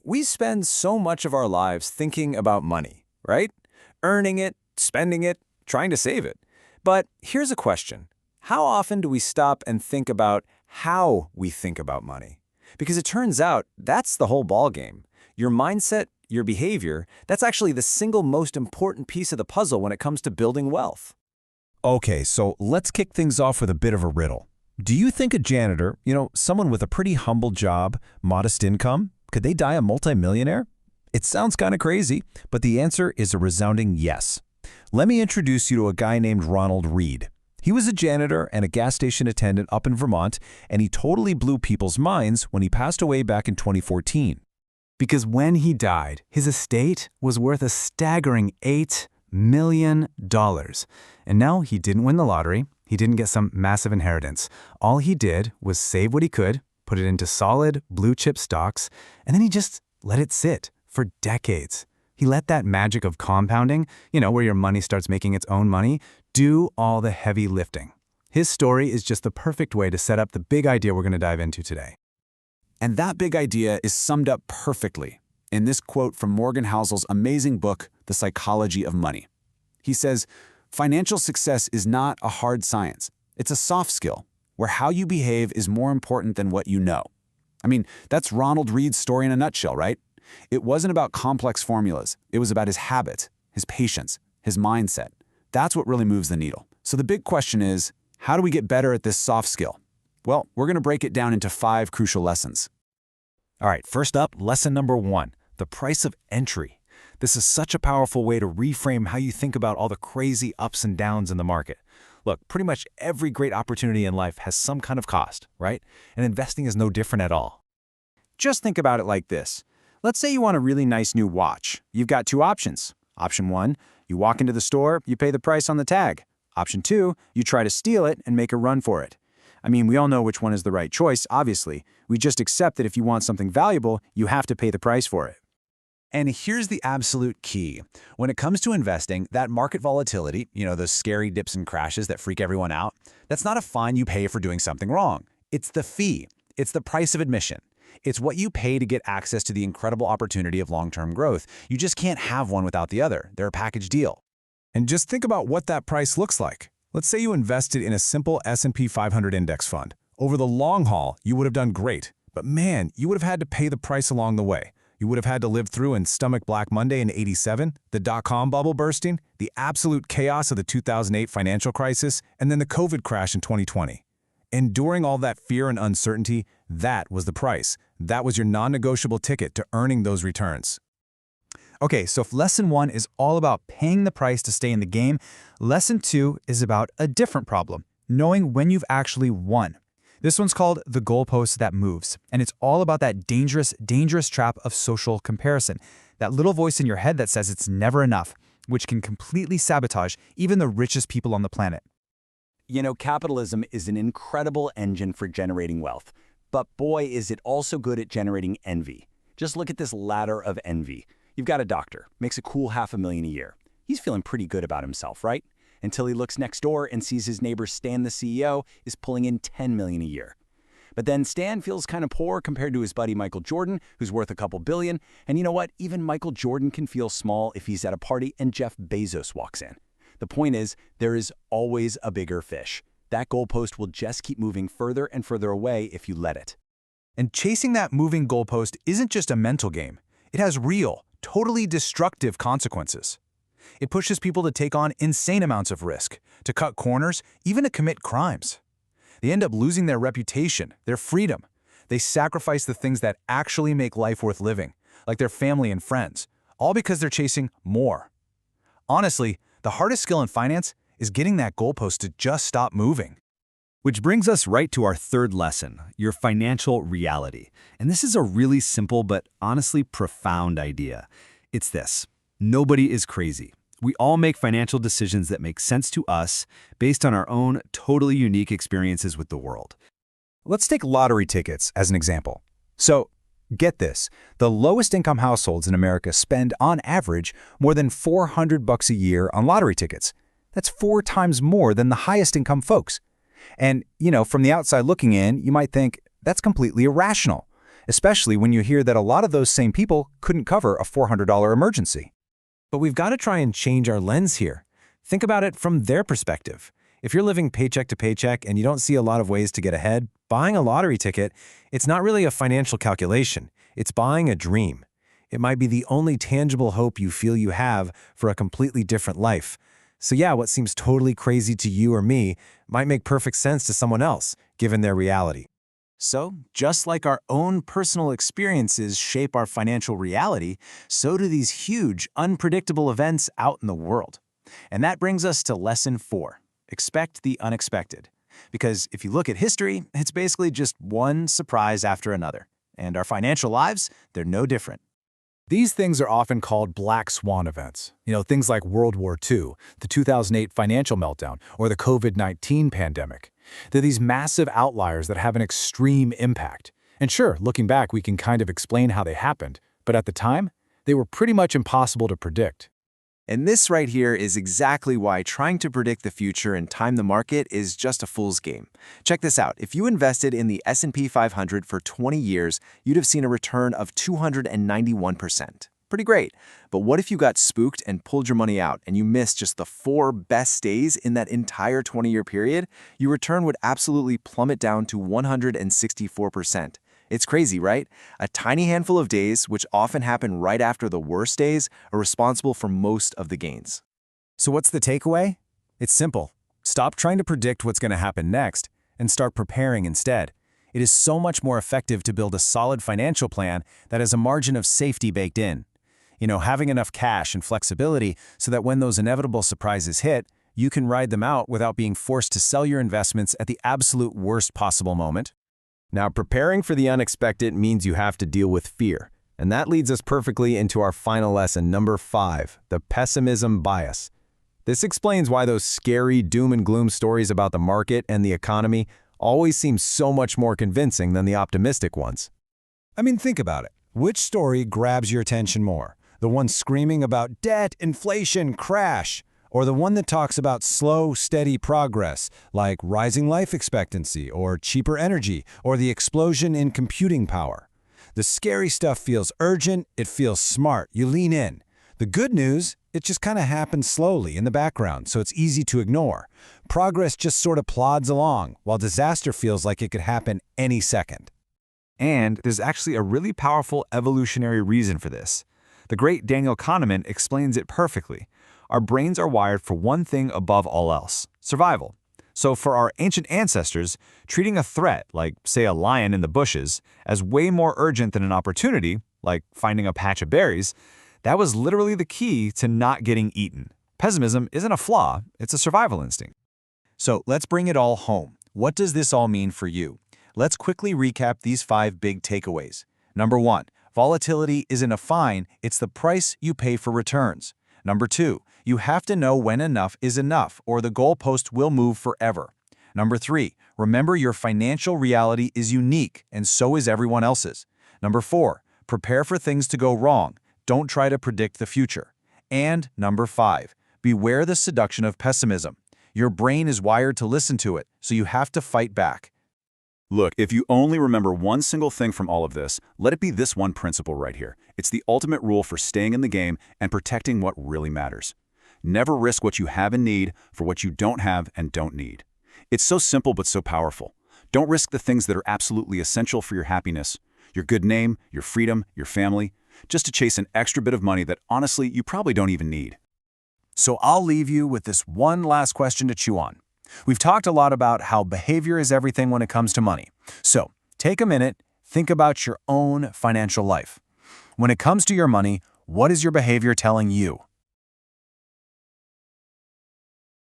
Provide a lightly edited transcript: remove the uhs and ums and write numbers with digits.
We spend so much of our lives thinking about money, right? Earning it, spending it, trying to save it. But here's a question. How often do we stop and think about how we think about money? Because it turns out that's the whole ballgame. Your mindset, your behavior, that's actually the single most important piece of the puzzle when it comes to building wealth. Okay, so let's kick things off with a bit of a riddle. Do you think a janitor, someone with a pretty humble job, modest income, could they die a multimillionaire? It sounds kind of crazy, but the answer is a resounding yes. Let me introduce you to a guy named Ronald Read. He was a janitor and a gas station attendant up in Vermont, and he totally blew people's minds when he passed away back in 2014. Because when he died, his estate was worth a staggering $8 million. And no, he didn't win the lottery. He didn't get some massive inheritance. All he did was save what he could, put it into solid blue chip stocks, and then he just let it sit for decades. He let that magic of compounding, where your money starts making its own money, do all the heavy lifting. His story is just the perfect way to set up the big idea we're going to dive into today. And that big idea is summed up perfectly in this quote from Morgan Housel's amazing book, The Psychology of Money. He says, "Financial success is not a hard science. It's a soft skill, where how you behave is more important than what you know." I mean, that's Ronald Read's story in a nutshell, right? It wasn't about complex formulas. It was about his habits, his patience, his mindset. That's what really moves the needle. So the big question is, how do we get better at this soft skill? Well, we're going to break it down into 5 crucial lessons. All right, first up, lesson number 1, the price of entry. This is such a powerful way to reframe how you think about all the crazy ups and downs in the market. Look, pretty much every great opportunity in life has some kind of cost, right? And investing is no different at all. Just think about it like this. Let's say you want a really nice new watch. You've got 2 options. Option 1, you walk into the store, you pay the price on the tag. Option 2, you try to steal it and make a run for it. I mean, we all know which one is the right choice, obviously. We just accept that if you want something valuable, you have to pay the price for it. And here's the absolute key. When it comes to investing, that market volatility, those scary dips and crashes that freak everyone out, that's not a fine you pay for doing something wrong. It's the fee. It's the price of admission. It's what you pay to get access to the incredible opportunity of long-term growth. You just can't have one without the other. They're a package deal. And just think about what that price looks like. Let's say you invested in a simple S&P 500 index fund. Over the long haul, you would have done great. But man, you would have had to pay the price along the way. You would have had to live through and stomach Black Monday in '87, the dot-com bubble bursting, the absolute chaos of the 2008 financial crisis, and then the COVID crash in 2020. Enduring all that fear and uncertainty, that was the price. That was your non-negotiable ticket to earning those returns. Okay, so if lesson 1 is all about paying the price to stay in the game, lesson 2 is about a different problem, knowing when you've actually won. This one's called the goalpost that moves, and it's all about that dangerous trap of social comparison, that little voice in your head that says it's never enough, which can completely sabotage even the richest people on the planet. Capitalism is an incredible engine for generating wealth, but boy, is it also good at generating envy. Just look at this ladder of envy. You've got a doctor, makes a cool $500,000 a year. He's feeling pretty good about himself, right? Until he looks next door and sees his neighbor Stan, the CEO, is pulling in $10 million a year. But then Stan feels kind of poor compared to his buddy Michael Jordan, who's worth a couple billion. And you know what? Even Michael Jordan can feel small if he's at a party and Jeff Bezos walks in. The point is, there is always a bigger fish. That goalpost will just keep moving further and further away if you let it. And chasing that moving goalpost isn't just a mental game. It has real, totally destructive consequences. It pushes people to take on insane amounts of risk, to cut corners, even to commit crimes. They end up losing their reputation, their freedom. They sacrifice the things that actually make life worth living, like their family and friends, all because they're chasing more. Honestly, the hardest skill in finance is getting that goalpost to just stop moving. Which brings us right to our 3rd lesson, your financial reality. And this is a really simple but honestly profound idea. It's this: nobody is crazy. We all make financial decisions that make sense to us based on our own totally unique experiences with the world. Let's take lottery tickets as an example. So, get this, the lowest income households in America spend on average more than $400 a year on lottery tickets. That's 4 times more than the highest income folks. And, from the outside looking in, you might think that's completely irrational. especially when you hear that a lot of those same people couldn't cover a $400 emergency. But we've got to try and change our lens here. Think about it from their perspective. If you're living paycheck to paycheck and you don't see a lot of ways to get ahead, buying a lottery ticket, it's not really a financial calculation. It's buying a dream. It might be the only tangible hope you feel you have for a completely different life. So yeah, what seems totally crazy to you or me might make perfect sense to someone else, given their reality. So, just like our own personal experiences shape our financial reality, so do these huge, unpredictable events out in the world. And that brings us to lesson 4. Expect the unexpected. Because if you look at history, it's basically just one surprise after another. And our financial lives, they're no different. These things are often called black swan events. Things like World War II, the 2008 financial meltdown, or the COVID-19 pandemic. They're these massive outliers that have an extreme impact. And sure, looking back, we can kind of explain how they happened, but at the time, they were pretty much impossible to predict. And this right here is exactly why trying to predict the future and time the market is just a fool's game. Check this out. If you invested in the S&P 500 for 20 years, you'd have seen a return of 291%. Pretty great. But what if you got spooked and pulled your money out and you missed just the 4 best days in that entire 20-year period? Your return would absolutely plummet down to 164%. It's crazy, right? A tiny handful of days, which often happen right after the worst days, are responsible for most of the gains. So what's the takeaway? It's simple. Stop trying to predict what's going to happen next and start preparing instead. It is so much more effective to build a solid financial plan that has a margin of safety baked in. Having enough cash and flexibility so that when those inevitable surprises hit, you can ride them out without being forced to sell your investments at the absolute worst possible moment. Now, preparing for the unexpected means you have to deal with fear. And that leads us perfectly into our final lesson, number 5, the pessimism bias. This explains why those scary doom and gloom stories about the market and the economy always seem so much more convincing than the optimistic ones. Think about it. Which story grabs your attention more? The one screaming about debt, inflation, crash, or the one that talks about slow, steady progress, like rising life expectancy, or cheaper energy, or the explosion in computing power? The scary stuff feels urgent, it feels smart, you lean in. The good news, it just kind of happens slowly in the background, so it's easy to ignore. Progress just sort of plods along, while disaster feels like it could happen any second. And there's actually a really powerful evolutionary reason for this. The great Daniel Kahneman explains it perfectly. Our brains are wired for one thing above all else: survival. So for our ancient ancestors, treating a threat, like, say, a lion in the bushes, as way more urgent than an opportunity, like finding a patch of berries, that was literally the key to not getting eaten. Pessimism isn't a flaw, it's a survival instinct. So let's bring it all home. What does this all mean for you? Let's quickly recap these 5 big takeaways. Number 1, volatility isn't a fine, it's the price you pay for returns. Number 2, you have to know when enough is enough, or the goalpost will move forever. Number 3, remember your financial reality is unique, and so is everyone else's. Number 4, prepare for things to go wrong. Don't try to predict the future. And number 5, beware the seduction of pessimism. Your brain is wired to listen to it, so you have to fight back. Look, if you only remember one single thing from all of this, let it be this one principle right here. It's the ultimate rule for staying in the game and protecting what really matters. Never risk what you have and need for what you don't have and don't need. It's so simple but so powerful. Don't risk the things that are absolutely essential for your happiness, your good name, your freedom, your family, just to chase an extra bit of money that honestly you probably don't even need. So I'll leave you with this one last question to chew on. We've talked a lot about how behavior is everything when it comes to money. So take a minute, think about your own financial life. When it comes to your money, what is your behavior telling you?